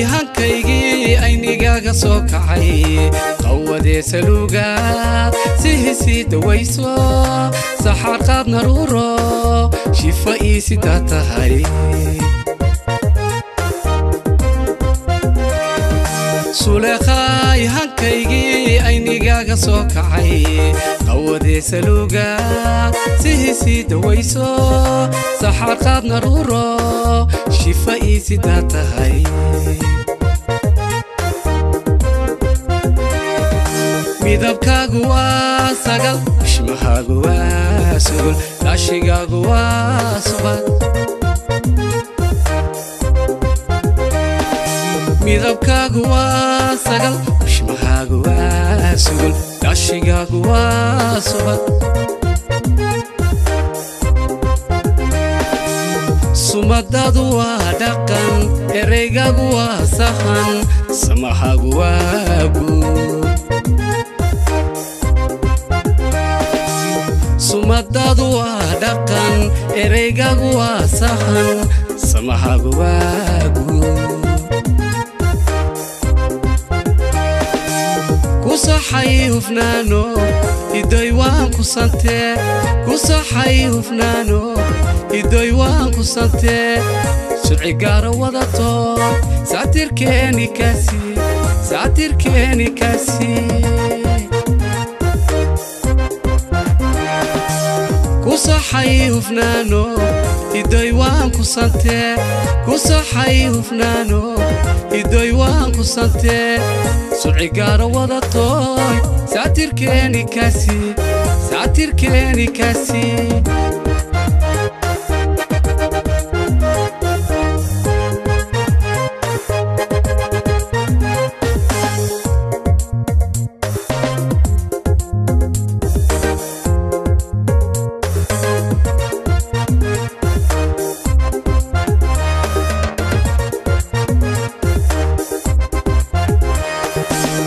سلقاي هنكيجي أينيجا سوكعي قودي سلوجا سيهسي دويسو سحر قاد نرورو شفائي ستاتهاي سلقاي هنكيجي أينيجا سوكعي قودي سلوجا سيهسي دويسو سحر قاد نرورو شفائي ستاتهاي midabkaagu waa sagal bishmahaagu waa sugul daashigaagu waa subag midabkaagu waa sagal bishmahaagu waa sugul daashigaagu waa subag sumadaadu waa dhaqan ereygaagu waa sahan samahaagu waa guud sumadaadu waa dhaqan ereygaagu waa sahan samahaagu waa guud ku saxay hufnaano iday waan ku santee ku saxay hufnaano iday waan ku santee sharci gaara wadato saatirkeeni kaasi kusaxay hufnaano iday waan ku santee kusaxay hufnaano iday waan ku santee sharci gaara wadato saatirkeeni kaasi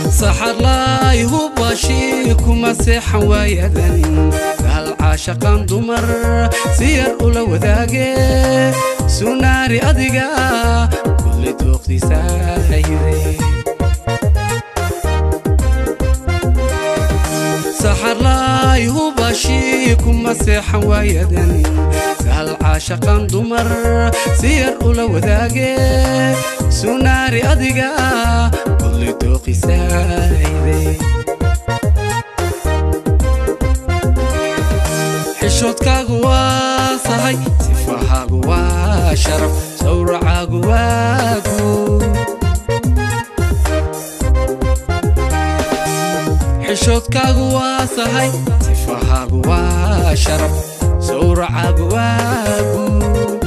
سحر لا يهوب شيكو مسيح ويدن هل عاشقان دمر سير أولو ذاقي سوناري أدقا كل توقتي سايدي سحر لا يهوب شيكو مسيح ويدن هل عاشقان دمر سير أولو ذاقي سوناري أدقا كل توقي سايدي حشوتكاغو waa sahay sifahaagu waa sharaf sawracaagu waa guud حشوتكاغو waa sahay sifahaagu waa sharaf sawracaagu waa guud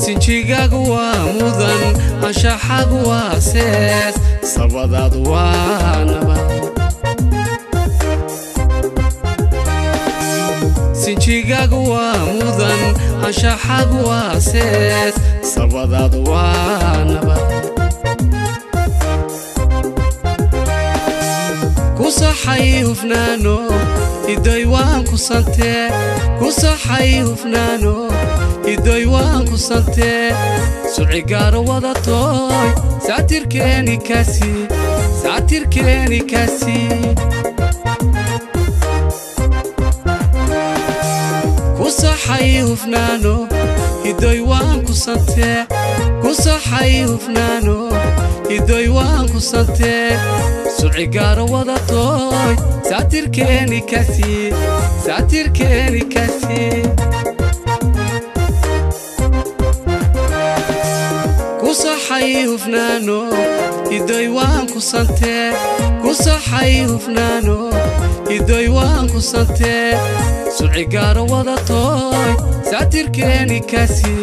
sinjigaagu waa mudan anshaxaagu waa sees sabadaadu waa nabad sinjigaagu waa mudan anshaxaagu waa sees sabadaadu waa nabad ku saxay hufnaano iday waan ku santee ku saxay hufnaano iday waan ku santee sharci gaara wadatoy saatirkeeni kaasi ku saxay hufnaano iday waan ku santee ku saxay hufnaano iday waan ku santee sharci gaara wadatoy saatirkeeni kaasi ku saxay hufnaano iday waan ku santee ku saxay hufnaano iday waan ku santee sharci gaara wadatoy saatirkeeni kaasi